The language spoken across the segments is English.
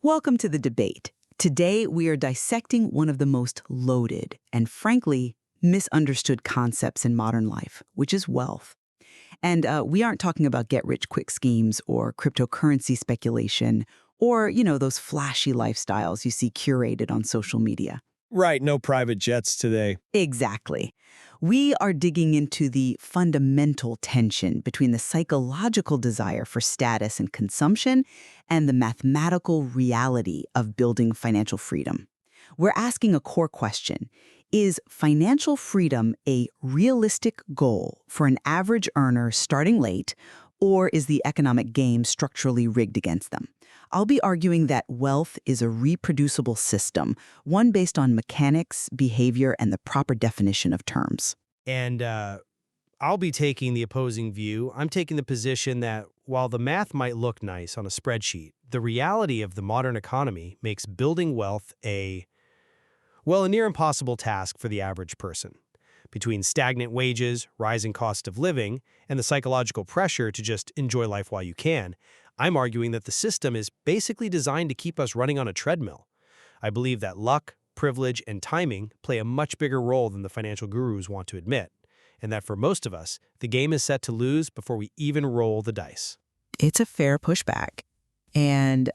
Welcome to the debate. Today, we are dissecting one of the most loaded and, frankly, misunderstood concepts in modern life, which is wealth. And we aren't talking about get-rich-quick schemes or cryptocurrency speculation or, those flashy lifestyles you see curated on social media. Right, no private jets today. Exactly. We are digging into the fundamental tension between the psychological desire for status and consumption and the mathematical reality of building financial freedom. We're asking a core question. Is financial freedom a realistic goal for an average earner starting late, or is the economic game structurally rigged against them? I'll be arguing that wealth is a reproducible system, one based on mechanics, behavior, and the proper definition of terms. And I'll be taking the opposing view. I'm taking the position that while the math might look nice on a spreadsheet, the reality of the modern economy makes building wealth a near impossible task for the average person. Between stagnant wages, rising cost of living, and the psychological pressure to just enjoy life while you can, I'm arguing that the system is basically designed to keep us running on a treadmill. I believe that luck, privilege, and timing play a much bigger role than the financial gurus want to admit, and that for most of us, the game is set to lose before we even roll the dice. It's a fair pushback, and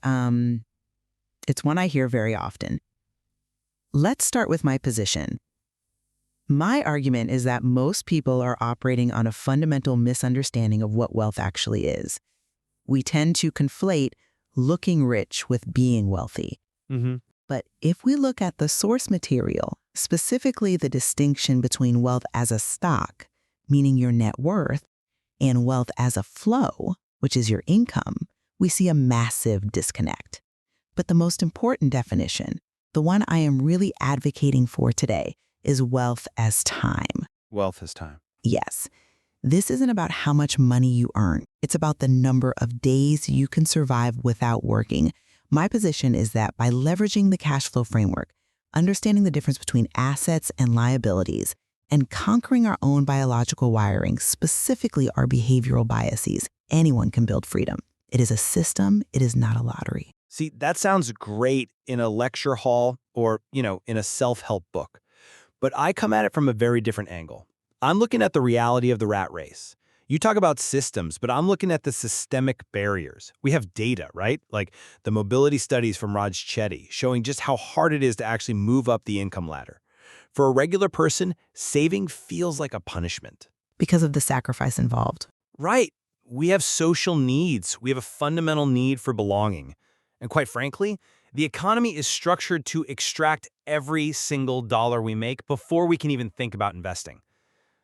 it's one I hear very often. Let's start with my position. My argument is that most people are operating on a fundamental misunderstanding of what wealth actually is. We tend to conflate looking rich with being wealthy. But if we look at the source material, specifically the distinction between wealth as a stock, meaning your net worth, and wealth as a flow, which is your income, we see a massive disconnect. But the most important definition, the one I am really advocating for today, is wealth as time. Wealth as time. Yes. This isn't about how much money you earn. It's about the number of days you can survive without working. My position is that by leveraging the cash flow framework, understanding the difference between assets and liabilities, and conquering our own biological wiring, specifically our behavioral biases, anyone can build freedom. It is a system. It is not a lottery. See, that sounds great in a lecture hall or, in a self-help book. But I come at it from a very different angle. I'm looking at the reality of the rat race. You talk about systems, but I'm looking at the systemic barriers. We have data, right? Like the mobility studies from Raj Chetty showing just how hard it is to actually move up the income ladder. For a regular person, saving feels like a punishment. Because of the sacrifice involved. Right. We have social needs. We have a fundamental need for belonging. And quite frankly, the economy is structured to extract every single dollar we make before we can even think about investing.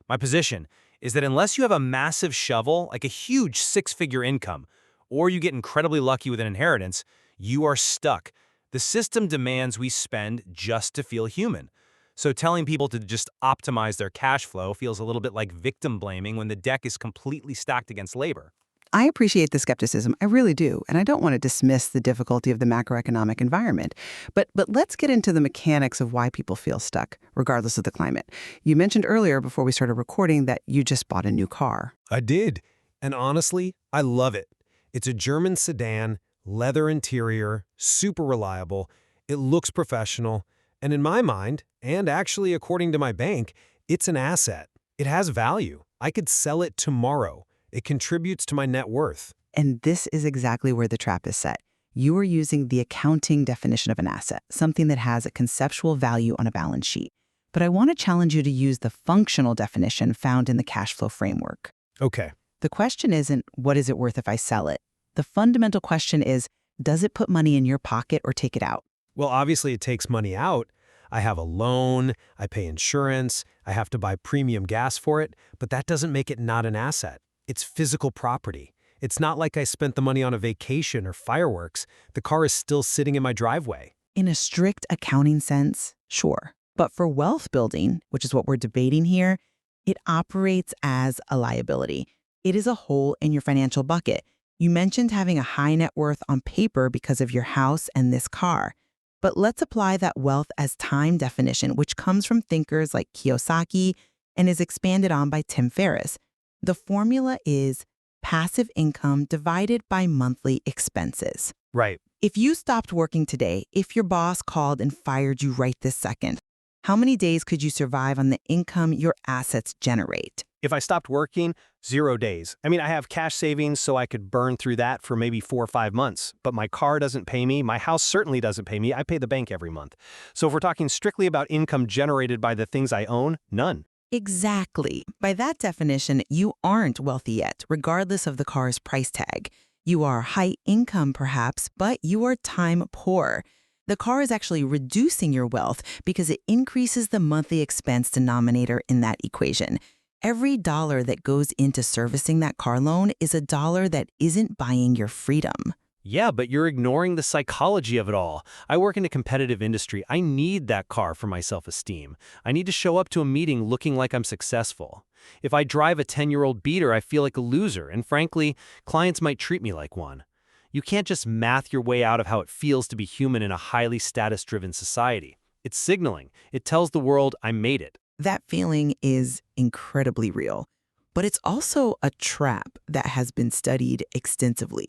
My position is that unless you have a massive shovel, like a huge six-figure income, or you get incredibly lucky with an inheritance, you are stuck. The system demands we spend just to feel human. So telling people to just optimize their cash flow feels a little bit like victim blaming when the deck is completely stacked against labor. I appreciate the skepticism, I really do, and I don't want to dismiss the difficulty of the macroeconomic environment. But let's get into the mechanics of why people feel stuck, regardless of the climate. You mentioned earlier, before we started recording, that you just bought a new car. I did, and honestly, I love it. It's a German sedan, leather interior, super reliable, it looks professional, and in my mind, and actually according to my bank, it's an asset. It has value. I could sell it tomorrow. It contributes to my net worth. And this is exactly where the trap is set. You are using the accounting definition of an asset, something that has a conceptual value on a balance sheet. But I want to challenge you to use the functional definition found in the cash flow framework. Okay. The question isn't, what is it worth if I sell it? The fundamental question is, does it put money in your pocket or take it out? Well, obviously it takes money out. I have a loan, I pay insurance, I have to buy premium gas for it, but that doesn't make it not an asset. It's physical property. It's not like I spent the money on a vacation or fireworks. The car is still sitting in my driveway. In a strict accounting sense, sure. But for wealth building, which is what we're debating here, it operates as a liability. It is a hole in your financial bucket. You mentioned having a high net worth on paper because of your house and this car. But let's apply that wealth as time definition, which comes from thinkers like Kiyosaki and is expanded on by Tim Ferriss. The formula is passive income divided by monthly expenses. Right. If you stopped working today, if your boss called and fired you right this second, how many days could you survive on the income your assets generate? If I stopped working, 0 days. I mean, I have cash savings, so I could burn through that for maybe 4 or 5 months. But my car doesn't pay me. My house certainly doesn't pay me. I pay the bank every month. So if we're talking strictly about income generated by the things I own, none. Exactly. By that definition, you aren't wealthy yet, regardless of the car's price tag. You are high income, perhaps, but you are time poor. The car is actually reducing your wealth because it increases the monthly expense denominator in that equation. Every dollar that goes into servicing that car loan is a dollar that isn't buying your freedom. Yeah, but you're ignoring the psychology of it all. I work in a competitive industry. I need that car for my self-esteem. I need to show up to a meeting looking like I'm successful. If I drive a 10-year-old beater, I feel like a loser, and frankly, clients might treat me like one. You can't just math your way out of how it feels to be human in a highly status-driven society. It's signaling. It tells the world I made it. That feeling is incredibly real, but it's also a trap that has been studied extensively.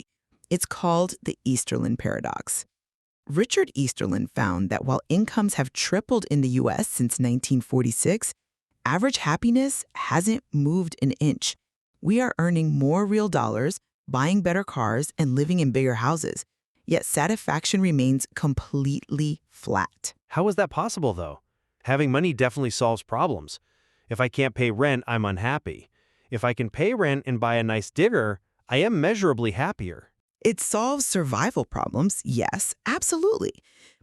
It's called the Easterlin paradox. Richard Easterlin found that while incomes have tripled in the U.S. since 1946, average happiness hasn't moved an inch. We are earning more real dollars, buying better cars, and living in bigger houses, yet satisfaction remains completely flat. How is that possible, though? Having money definitely solves problems. If I can't pay rent, I'm unhappy. If I can pay rent and buy a nice digger, I am measurably happier. It solves survival problems, yes, absolutely.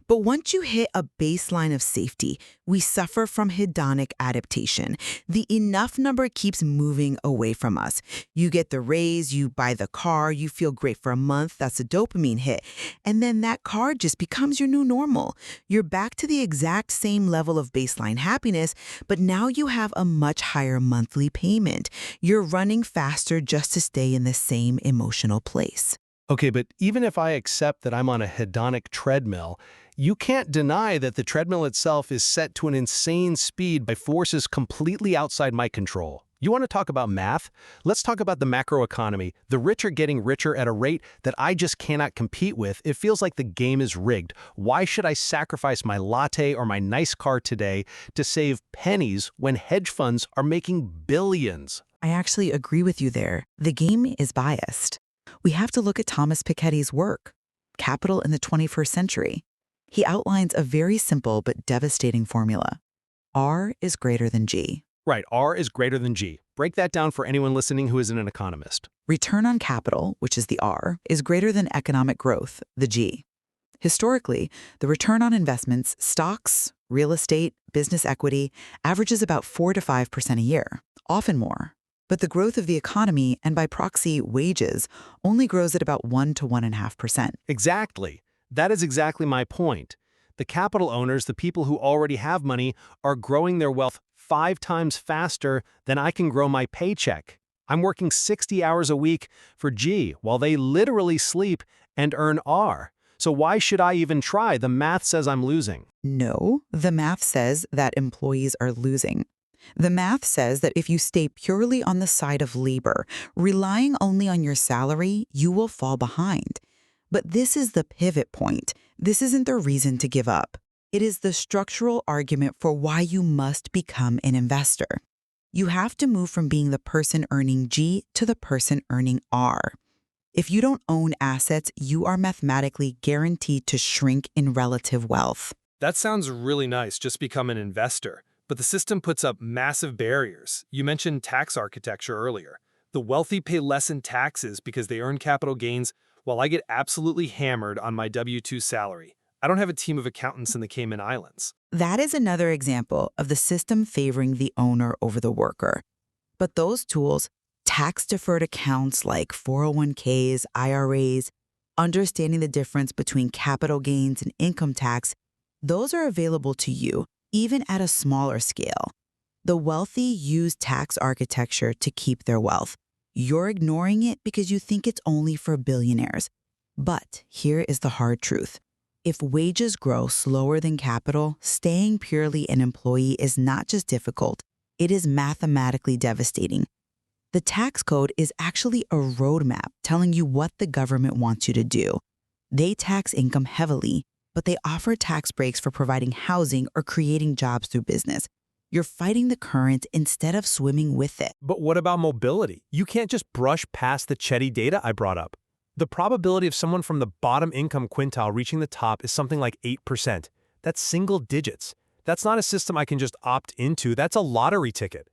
But once you hit a baseline of safety, we suffer from hedonic adaptation. The enough number keeps moving away from us. You get the raise, you buy the car, you feel great for a month, that's a dopamine hit. And then that car just becomes your new normal. You're back to the exact same level of baseline happiness, but now you have a much higher monthly payment. You're running faster just to stay in the same emotional place. Okay, but even if I accept that I'm on a hedonic treadmill, you can't deny that the treadmill itself is set to an insane speed by forces completely outside my control. You want to talk about math? Let's talk about the macroeconomy. The rich are getting richer at a rate that I just cannot compete with. It feels like the game is rigged. Why should I sacrifice my latte or my nice car today to save pennies when hedge funds are making billions? I actually agree with you there. The game is biased. We have to look at Thomas Piketty's work, Capital in the 21st Century. He outlines a very simple but devastating formula. R is greater than G. Right, R is greater than G. Break that down for anyone listening who isn't an economist. Return on capital, which is the R, is greater than economic growth, the G. Historically, the return on investments, stocks, real estate, business equity, averages about 4 to 5% a year, often more. But the growth of the economy, and by proxy, wages, only grows at about 1 to 1.5%. Exactly. That is exactly my point. The capital owners, the people who already have money, are growing their wealth 5 times faster than I can grow my paycheck. I'm working 60 hours a week for G, while they literally sleep and earn R. So why should I even try? The math says I'm losing. No, the math says that employees are losing. The math says that if you stay purely on the side of labor, relying only on your salary, you will fall behind. But this is the pivot point. This isn't the reason to give up. It is the structural argument for why you must become an investor. You have to move from being the person earning G to the person earning R. If you don't own assets, you are mathematically guaranteed to shrink in relative wealth. That sounds really nice, just become an investor. But the system puts up massive barriers. You mentioned tax architecture earlier. The wealthy pay less in taxes because they earn capital gains, while I get absolutely hammered on my W-2 salary. I don't have a team of accountants in the Cayman Islands. That is another example of the system favoring the owner over the worker. But those tools, tax-deferred accounts like 401ks, IRAs, understanding the difference between capital gains and income tax, those are available to you, even at a smaller scale. The wealthy use tax architecture to keep their wealth. You're ignoring it because you think it's only for billionaires. But here is the hard truth. If wages grow slower than capital, staying purely an employee is not just difficult, it is mathematically devastating. The tax code is actually a roadmap telling you what the government wants you to do. They tax income heavily, but they offer tax breaks for providing housing or creating jobs through business. You're fighting the current instead of swimming with it. But what about mobility? You can't just brush past the Chetty data I brought up. The probability of someone from the bottom income quintile reaching the top is something like 8%. That's single digits. That's not a system I can just opt into. That's a lottery ticket.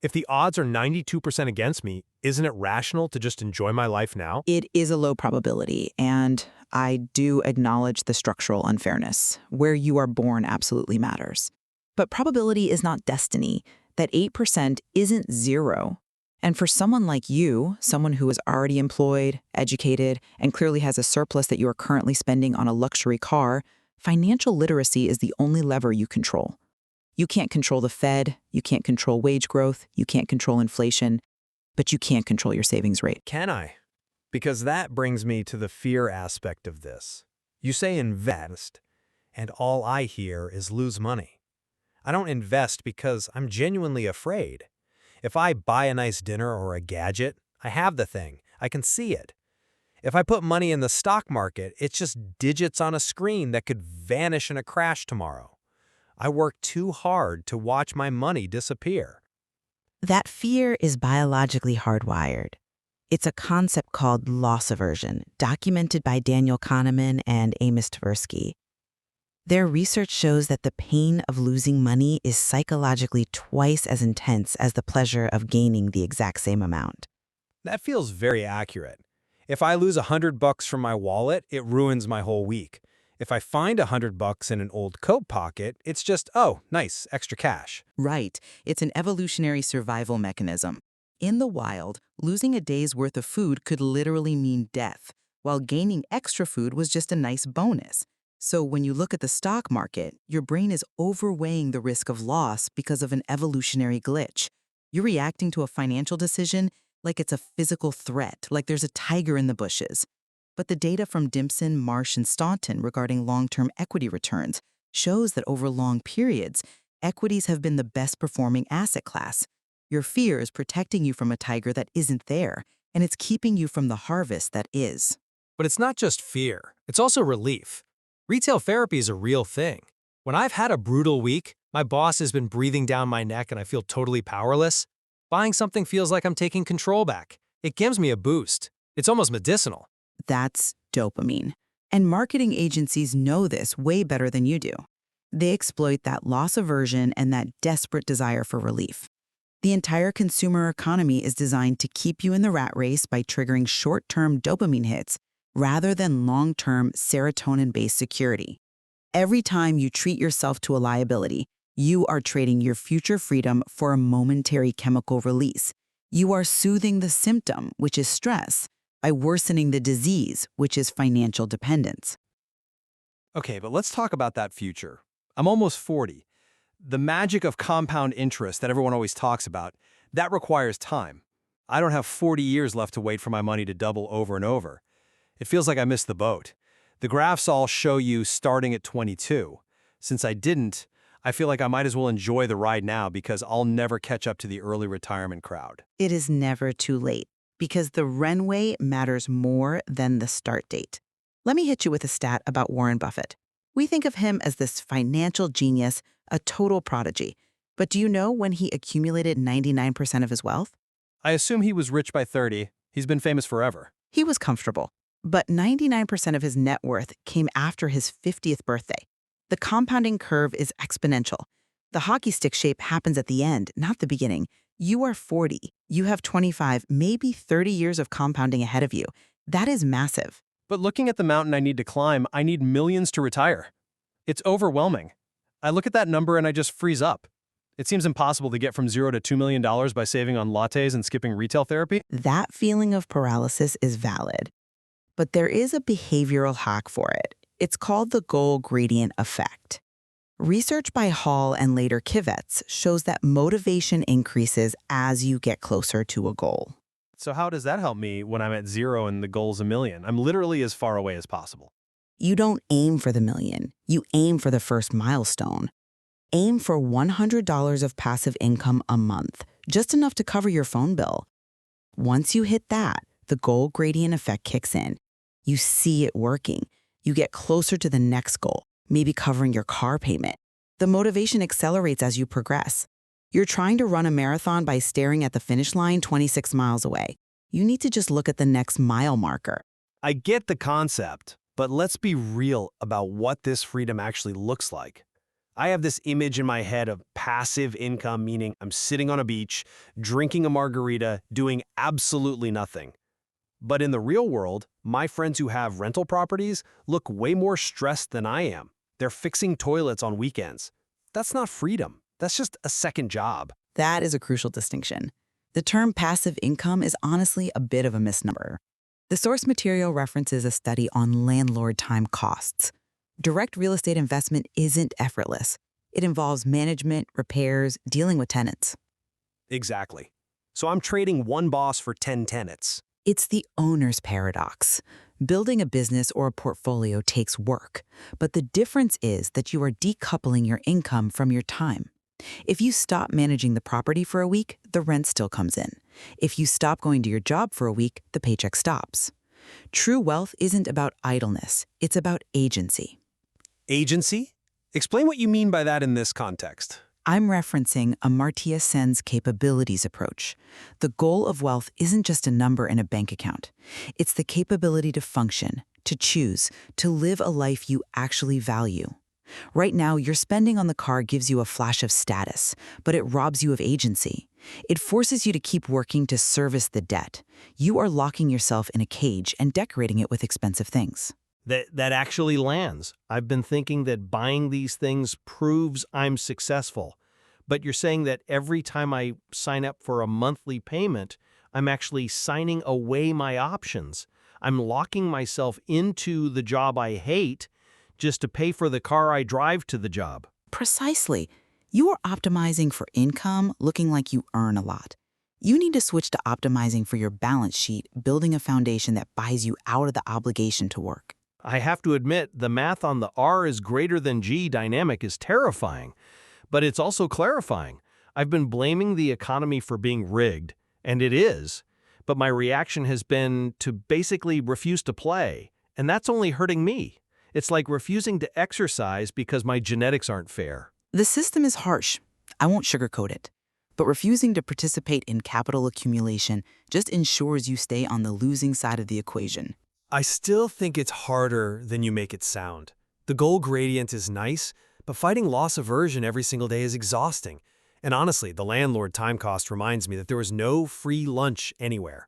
If the odds are 92% against me, isn't it rational to just enjoy my life now? It is a low probability, and I do acknowledge the structural unfairness. Where you are born absolutely matters. But probability is not destiny. That 8% isn't zero. And for someone like you, someone who is already employed, educated, and clearly has a surplus that you are currently spending on a luxury car, financial literacy is the only lever you control. You can't control the Fed, you can't control wage growth, you can't control inflation, but you can control your savings rate. Can I? Because that brings me to the fear aspect of this. You say invest, and all I hear is lose money. I don't invest because I'm genuinely afraid. If I buy a nice dinner or a gadget, I have the thing. I can see it. If I put money in the stock market, it's just digits on a screen that could vanish in a crash tomorrow. I work too hard to watch my money disappear. That fear is biologically hardwired. It's a concept called loss aversion, documented by Daniel Kahneman and Amos Tversky. Their research shows that the pain of losing money is psychologically twice as intense as the pleasure of gaining the exact same amount. That feels very accurate. If I lose $100 from my wallet, it ruins my whole week. If I find $100 in an old coat pocket, it's just, oh, nice, extra cash. Right. It's an evolutionary survival mechanism. In the wild, losing a day's worth of food could literally mean death, while gaining extra food was just a nice bonus. So when you look at the stock market, your brain is overweighing the risk of loss because of an evolutionary glitch. You're reacting to a financial decision like it's a physical threat, like there's a tiger in the bushes. But the data from Dimpson, Marsh, and Staunton regarding long-term equity returns shows that over long periods, equities have been the best performing asset class. Your fear is protecting you from a tiger that isn't there, and it's keeping you from the harvest that is. But it's not just fear, it's also relief. Retail therapy is a real thing. When I've had a brutal week, my boss has been breathing down my neck and I feel totally powerless, buying something feels like I'm taking control back. It gives me a boost. It's almost medicinal. That's dopamine. And marketing agencies know this way better than you do. They exploit that loss aversion and that desperate desire for relief. The entire consumer economy is designed to keep you in the rat race by triggering short-term dopamine hits rather than long-term serotonin-based security. Every time you treat yourself to a liability, you are trading your future freedom for a momentary chemical release. You are soothing the symptom, which is stress, by worsening the disease, which is financial dependence. Okay, but let's talk about that future. I'm almost 40. The magic of compound interest that everyone always talks about, that requires time. I don't have 40 years left to wait for my money to double over and over. It feels like I missed the boat. The graphs all show you starting at 22. Since I didn't, I feel like I might as well enjoy the ride now because I'll never catch up to the early retirement crowd. It is never too late, because the runway matters more than the start date. Let me hit you with a stat about Warren Buffett. We think of him as this financial genius, a total prodigy. But do you know when he accumulated 99% of his wealth? I assume he was rich by 30. He's been famous forever. He was comfortable. But 99% of his net worth came after his 50th birthday. The compounding curve is exponential. The hockey stick shape happens at the end, not the beginning. You are 40. You have 25, maybe 30 years of compounding ahead of you. That is massive. But looking at the mountain I need to climb, I need millions to retire. It's overwhelming. I look at that number and I just freeze up. It seems impossible to get from $0 to $2 million by saving on lattes and skipping retail therapy. That feeling of paralysis is valid. But there is a behavioral hack for it. It's called the goal gradient effect. Research by Hall and later Kivets shows that motivation increases as you get closer to a goal. So how does that help me when I'm at 0 and the goal's $1 million? I'm literally as far away as possible. You don't aim for the $1 million. You aim for the first milestone. Aim for $100 of passive income a month, just enough to cover your phone bill. Once you hit that, the goal gradient effect kicks in. You see it working. You get closer to the next goal, maybe covering your car payment. The motivation accelerates as you progress. You're trying to run a marathon by staring at the finish line 26 miles away. You need to just look at the next mile marker. I get the concept, but let's be real about what this freedom actually looks like. I have this image in my head of passive income, meaning I'm sitting on a beach, drinking a margarita, doing absolutely nothing. But in the real world, my friends who have rental properties look way more stressed than I am. They're fixing toilets on weekends. That's not freedom. That's just a second job. That is a crucial distinction. The term passive income is honestly a bit of a misnomer. The source material references a study on landlord time costs. Direct real estate investment isn't effortless. It involves management, repairs, dealing with tenants. Exactly. So I'm trading one boss for 10 tenants. It's the owner's paradox. Building a business or a portfolio takes work, but the difference is that you are decoupling your income from your time. If you stop managing the property for a week, the rent still comes in. If you stop going to your job for a week, the paycheck stops. True wealth isn't about idleness, it's about agency. Agency? Explain what you mean by that in this context. I'm referencing Amartya Sen's capabilities approach. The goal of wealth isn't just a number in a bank account. It's the capability to function, to choose, to live a life you actually value. Right now, your spending on the car gives you a flash of status, but it robs you of agency. It forces you to keep working to service the debt. You are locking yourself in a cage and decorating it with expensive things. That actually lands. I've been thinking that buying these things proves I'm successful. But you're saying that every time I sign up for a monthly payment, I'm actually signing away my options. I'm locking myself into the job I hate just to pay for the car I drive to the job. Precisely. You are optimizing for income, looking like you earn a lot. You need to switch to optimizing for your balance sheet, building a foundation that buys you out of the obligation to work. I have to admit, the math on the R is greater than G dynamic is terrifying, but it's also clarifying. I've been blaming the economy for being rigged, and it is, but my reaction has been to basically refuse to play, and that's only hurting me. It's like refusing to exercise because my genetics aren't fair. The system is harsh. I won't sugarcoat it. But refusing to participate in capital accumulation just ensures you stay on the losing side of the equation. I still think it's harder than you make it sound. The goal gradient is nice, but fighting loss aversion every single day is exhausting. And honestly, the landlord time cost reminds me that there was no free lunch anywhere.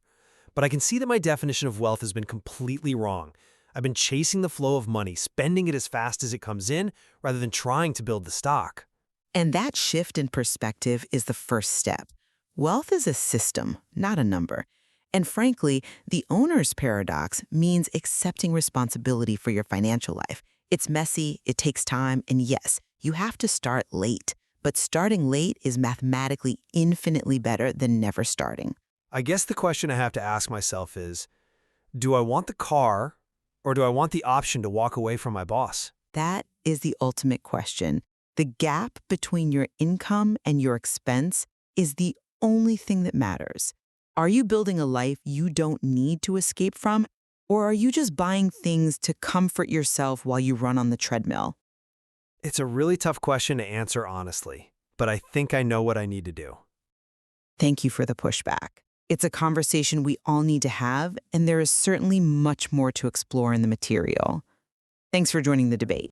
But I can see that my definition of wealth has been completely wrong. I've been chasing the flow of money, spending it as fast as it comes in, rather than trying to build the stock. And that shift in perspective is the first step. Wealth is a system, not a number. And frankly, the owner's paradox means accepting responsibility for your financial life. It's messy, it takes time, and yes, you have to start late. But starting late is mathematically infinitely better than never starting. I guess the question I have to ask myself is, do I want the car, or do I want the option to walk away from my boss? That is the ultimate question. The gap between your income and your expense is the only thing that matters. Are you building a life you don't need to escape from, or are you just buying things to comfort yourself while you run on the treadmill? It's a really tough question to answer honestly, but I think I know what I need to do. Thank you for the pushback. It's a conversation we all need to have, and there is certainly much more to explore in the material. Thanks for joining the debate.